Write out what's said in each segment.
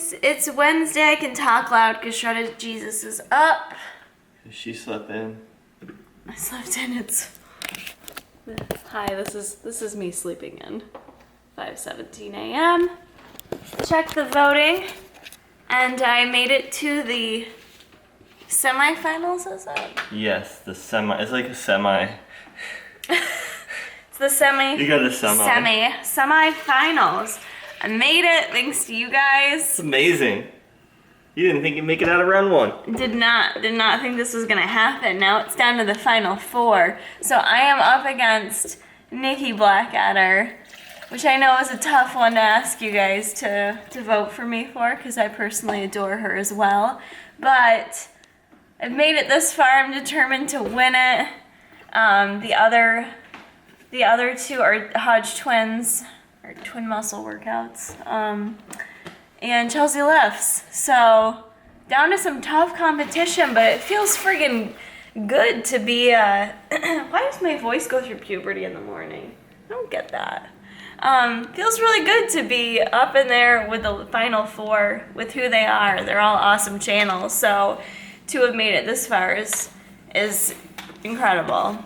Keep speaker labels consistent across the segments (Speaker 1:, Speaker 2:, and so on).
Speaker 1: guys. It's Wednesday. I can talk loud because Shredded Jesus is up.
Speaker 2: She slept in.
Speaker 1: I slept in. Hi, this is me sleeping in. 5:17 a.m. Check the voting. And I made it to the semifinals, is it?
Speaker 2: Yes, the semi. It's like a semi.
Speaker 1: It's the semi.
Speaker 2: You got a semi.
Speaker 1: Semifinals. I made it thanks to you guys.
Speaker 2: It's amazing. You didn't think you'd make it out of round one.
Speaker 1: Did not think this was gonna happen. Now it's down to the final four. So I am up against Nikki Blackadder, which I know is a tough one to ask you guys to vote for me for, because I personally adore her as well. But I've made it this far. I'm determined to win it. The other two are Hodge twins, or twin muscle workouts. And Chelsea lifts. So down to some tough competition, but it feels friggin' good to be. Why does my voice go through puberty in the morning? I don't get that. Feels really good to be up in there with the final four with who they are. They're all awesome channels. So to have made it this far is incredible.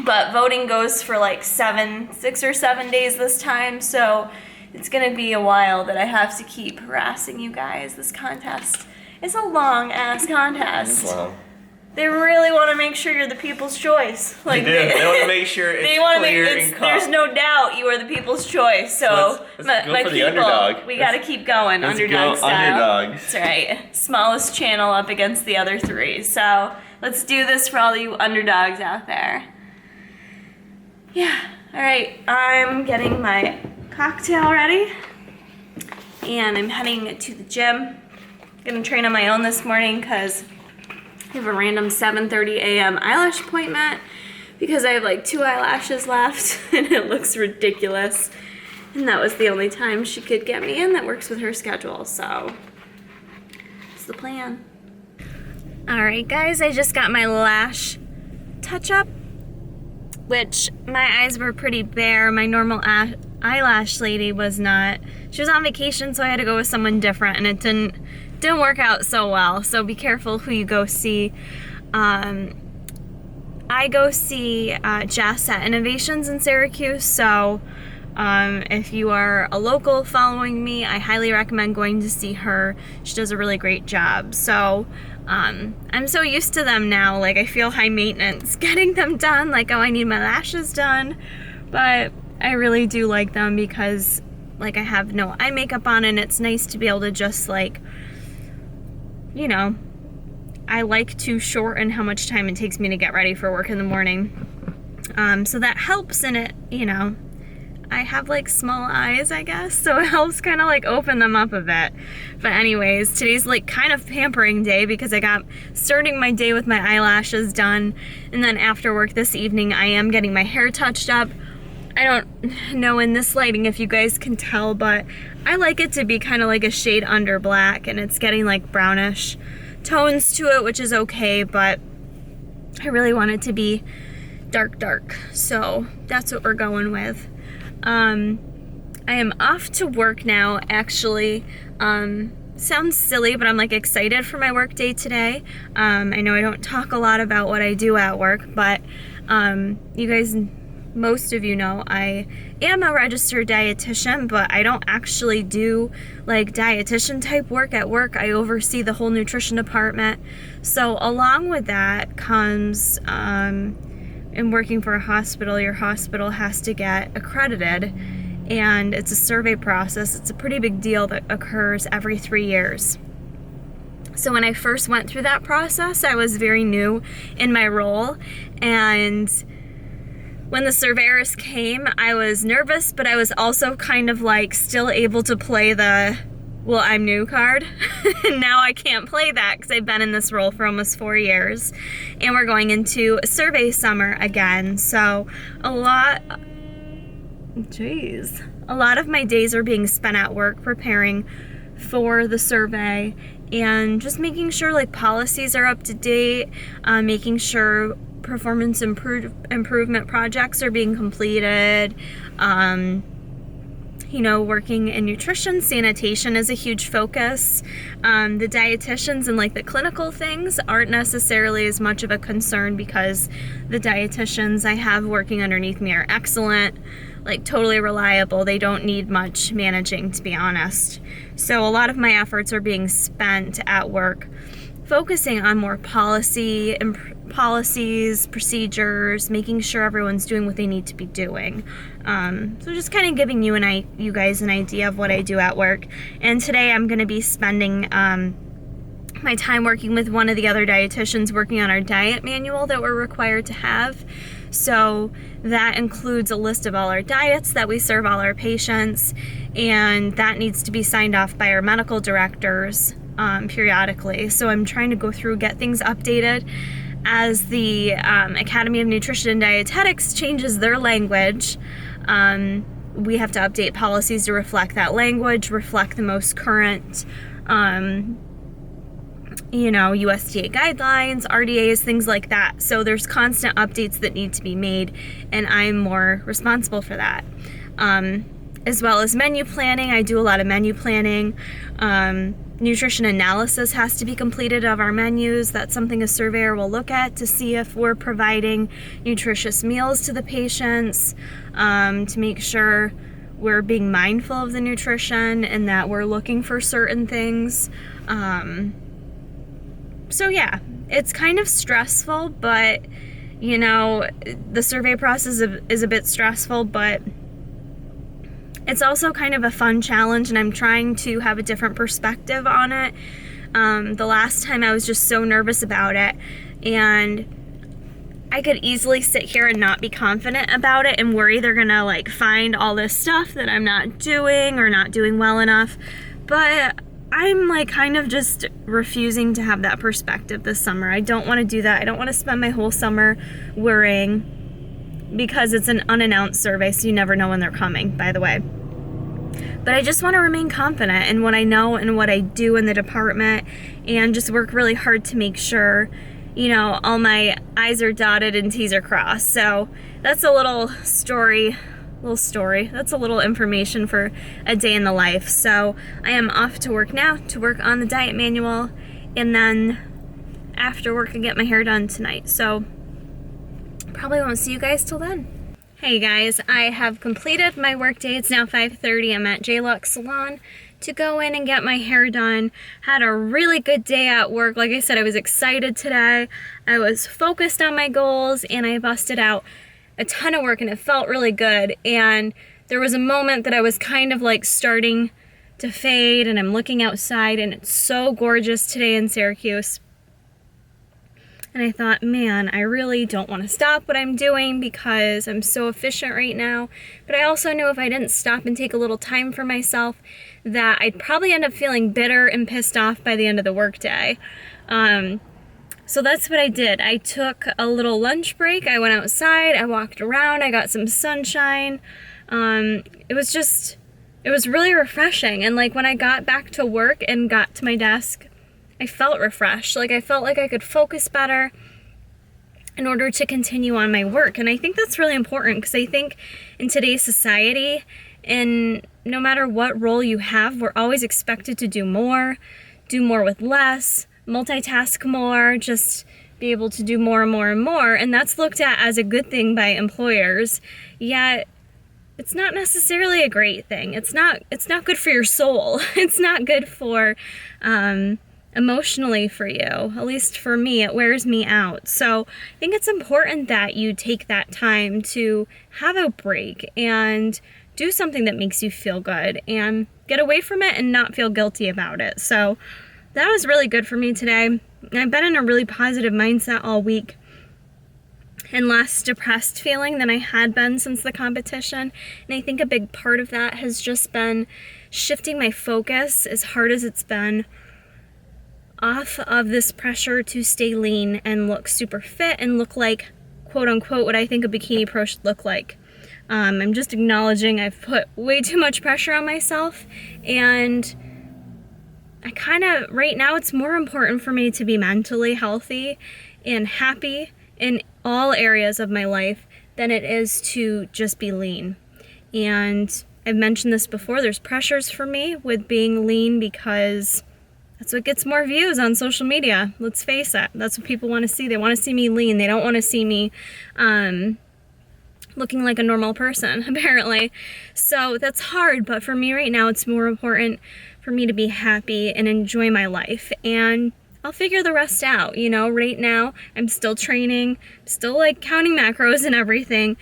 Speaker 1: But voting goes for like 6 or 7 days this time. So it's gonna be a while that I have to keep harassing you guys. This contest is a long ass contest.
Speaker 2: Wow.
Speaker 1: They really want to make sure you're the people's choice. Like
Speaker 2: They want to make sure it's clear and calm.
Speaker 1: There's no doubt you are the people's choice. So
Speaker 2: let's go
Speaker 1: my
Speaker 2: for the
Speaker 1: people,
Speaker 2: underdog.
Speaker 1: we got to keep going.
Speaker 2: Let's
Speaker 1: Underdog
Speaker 2: go
Speaker 1: style.
Speaker 2: underdogs.
Speaker 1: That's right. Smallest channel up against the other three. So let's do this for all you underdogs out there. Yeah. All right. I'm getting my cocktail ready, and I'm heading to the gym. Gonna train on my own this morning because I have a random 7:30 a.m. eyelash appointment because I have like 2 eyelashes left and it looks ridiculous. And that was the only time she could get me in that works with her schedule. So that's the plan. All right, guys, I just got my lash touch-up, which my eyes were pretty bare. My normal eyelash lady was not. She was on vacation, so I had to go with someone different, and it didn't work out so well. So be careful who you go see. I go see Jess at Innovations in Syracuse. So if you are a local following me, I highly recommend going to see her. She does a really great job. So I'm so used to them now. Like, I feel high maintenance getting them done. Like, oh, I need my lashes done. But I really do like them because, like, I have no eye makeup on, and it's nice to be able to just, like, you know, I like to shorten how much time it takes me to get ready for work in the morning. So that helps in it, you know. I have like small eyes, I guess, so it helps kind of like open them up a bit. But anyways, today's like kind of pampering day because I got starting my day with my eyelashes done, and then after work this evening I am getting my hair touched up. I don't know in this lighting if you guys can tell, but I like it to be kind of like a shade under black, and it's getting like brownish tones to it, which is okay, but I really want it to be dark. So that's what we're going with. I am off to work now, actually. Sounds silly, but I'm like excited for my work day today. I know I don't talk a lot about what I do at work, but you guys, most of you know, I am a registered dietitian, but I don't actually do like dietitian type work at work. I oversee the whole nutrition department. So along with that comes, in working for a hospital, your hospital has to get accredited, and it's a survey process. It's a pretty big deal that occurs every 3 years. So when I first went through that process, I was very new in my role, and when the surveyors came, I was nervous, but I was also kind of like still able to play the, well, I'm new card. And now I can't play that because I've been in this role for almost 4 years. And we're going into a survey summer again. So a lot of my days are being spent at work preparing for the survey and just making sure like policies are up to date, making sure performance improvement projects are being completed, working in nutrition, sanitation is a huge focus. The dietitians and like the clinical things aren't necessarily as much of a concern because the dietitians I have working underneath me are excellent, like totally reliable. They don't need much managing, to be honest. So a lot of my efforts are being spent at work focusing on more policies, procedures, making sure everyone's doing what they need to be doing. So just kind of giving you guys an idea of what I do at work. And today I'm going to be spending my time working with one of the other dietitians working on our diet manual that we're required to have. So that includes a list of all our diets that we serve all our patients, and that needs to be signed off by our medical directors periodically. So I'm trying to go through, get things updated as the Academy of Nutrition and Dietetics changes their language. We have to update policies to reflect that language, reflect the most current USDA guidelines, RDAs, things like that. So there's constant updates that need to be made, and I'm more responsible for that. As well as menu planning. I do a lot of menu planning. Nutrition analysis has to be completed of our menus. That's something a surveyor will look at to see if we're providing nutritious meals to the patients, to make sure we're being mindful of the nutrition and that we're looking for certain things. So yeah, it's kind of stressful, but the survey process is a bit stressful, but it's also kind of a fun challenge, and I'm trying to have a different perspective on it. The last time I was just so nervous about it, and I could easily sit here and not be confident about it and worry they're gonna find all this stuff that I'm not doing or not doing well enough. But I'm kind of just refusing to have that perspective this summer. I don't want to do that. I don't want to spend my whole summer worrying, because it's an unannounced survey, so you never know when they're coming, by the way. But I just want to remain confident in what I know and what I do in the department, and just work really hard to make sure, all my I's are dotted and T's are crossed. So that's a little story. That's a little information for a day in the life. So I am off to work now to work on the diet manual, and then after work I get my hair done tonight. So probably won't see you guys till then. Hey guys, I have completed my work day. It's now 5:30. I'm at J-Lux Salon to go in and get my hair done. Had a really good day at work. Like I said, I was excited today. I was focused on my goals, and I busted out a ton of work, and it felt really good. And there was a moment that I was kind of starting to fade, and I'm looking outside, and it's so gorgeous today in Syracuse. And I thought, man, I really don't want to stop what I'm doing because I'm so efficient right now. But I also knew if I didn't stop and take a little time for myself, that I'd probably end up feeling bitter and pissed off by the end of the workday. So that's what I did. I took a little lunch break. I went outside, I walked around, I got some sunshine. It was really refreshing. And when I got back to work and got to my desk, I felt refreshed. I felt like I could focus better in order to continue on my work. And I think that's really important, because I think in today's society, and no matter what role you have, we're always expected to do more with less, multitask more, just be able to do more and more and more. And that's looked at as a good thing by employers. Yet it's not necessarily a great thing. It's not good for your soul. It's not good for emotionally for you. At least for me, it wears me out. So I think it's important that you take that time to have a break and do something that makes you feel good and get away from it and not feel guilty about it. So that was really good for me today. I've been in a really positive mindset all week and less depressed feeling than I had been since the competition. And I think a big part of that has just been shifting my focus, as hard as it's been, off of this pressure to stay lean and look super fit and look like, quote unquote, what I think a bikini pro should look like. I'm just acknowledging I've put way too much pressure on myself, and right now it's more important for me to be mentally healthy and happy in all areas of my life than it is to just be lean. And I've mentioned this before, there's pressures for me with being lean because that's what gets more views on social media. Let's face it. That's what people want to see. They want to see me lean. They don't want to see me looking like a normal person, apparently. So that's hard, but for me right now, it's more important for me to be happy and enjoy my life. And I'll figure the rest out. You know, right now, I'm still training, still like counting macros and everything.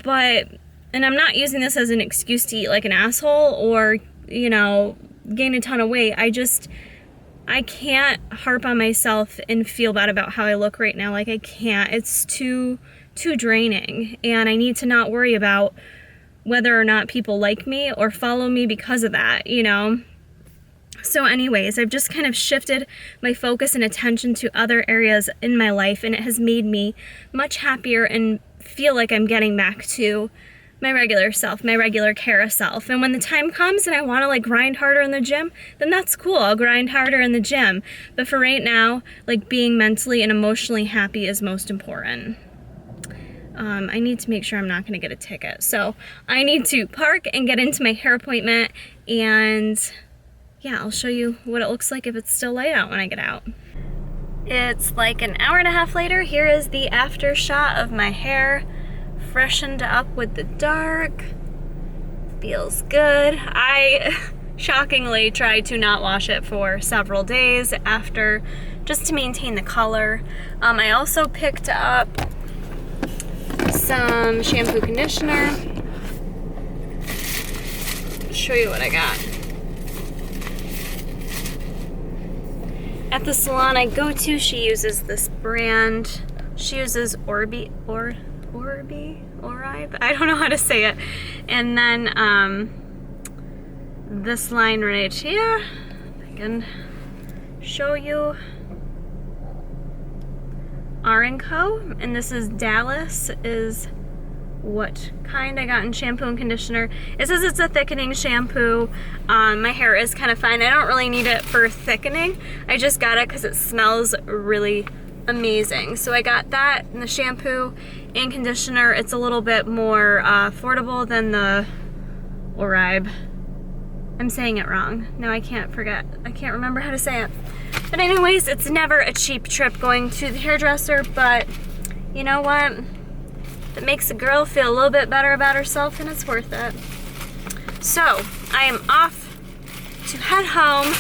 Speaker 1: And I'm not using this as an excuse to eat like an asshole or, you know, gain a ton of weight. I can't harp on myself and feel bad about how I look right now. Like, I can't. It's too draining, and I need to not worry about whether or not people like me or follow me because of that, you know? So anyways, I've just kind of shifted my focus and attention to other areas in my life, and it has made me much happier and feel like I'm getting back to my regular self, my regular Kara self. And when the time comes and I want to like grind harder in the gym, then that's cool. I'll grind harder in the gym. But for right now, like being mentally and emotionally happy is most important. I need to make sure I'm not going to get a ticket. So I need to park and get into my hair appointment, and yeah, I'll show you what it looks like if it's still light out when I get out. It's like an hour and a half later. Here is the after shot of my hair, freshened up with the dark. Feels good. I shockingly tried to not wash it for several days after, just to maintain the color. I also picked up some shampoo conditioner. Show you what I got. At the salon I go to, she uses this brand. She uses Oribe? I don't know how to say it. And then this line right here, I can show you. R&Co, and this is Dallas, is what kind I got in shampoo and conditioner. It says it's a thickening shampoo. My hair is kind of fine. I don't really need it for thickening. I just got it because it smells really amazing. So I got that in the shampoo and conditioner. It's a little bit more affordable than the Oribe. I'm saying it wrong. Now I can't remember how to say it. But anyways, it's never a cheap trip going to the hairdresser, but you know what? If it makes a girl feel a little bit better about herself, then it's worth it. So, I am off to head home.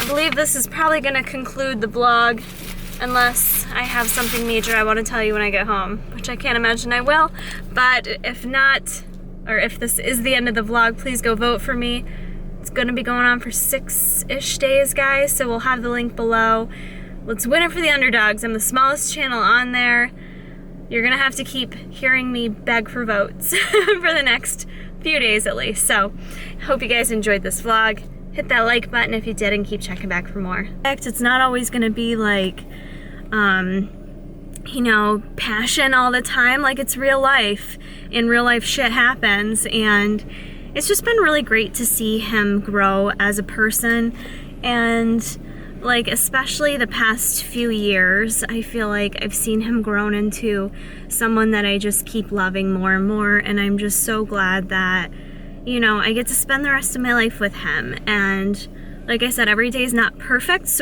Speaker 1: I believe this is probably gonna conclude the vlog, unless I have something major I want to tell you when I get home, which I can't imagine I will. But if not, or if this is the end of the vlog, please go vote for me. It's gonna be going on for 6-ish days, guys, so we'll have the link below. Let's win it for the underdogs. I'm the smallest channel on there. You're gonna have to keep hearing me beg for votes for the next few days at least. So, hope you guys enjoyed this vlog. Hit that like button if you did, and keep checking back for more. In fact, it's not always gonna be like, you know, passion all the time. Like, it's real life. In real life, shit happens, and it's just been really great to see him grow as a person. And like, especially the past few years, I feel like I've seen him grown into someone that I just keep loving more and more. And I'm just so glad that, you know, I get to spend the rest of my life with him. And like I said, every day is not perfect, so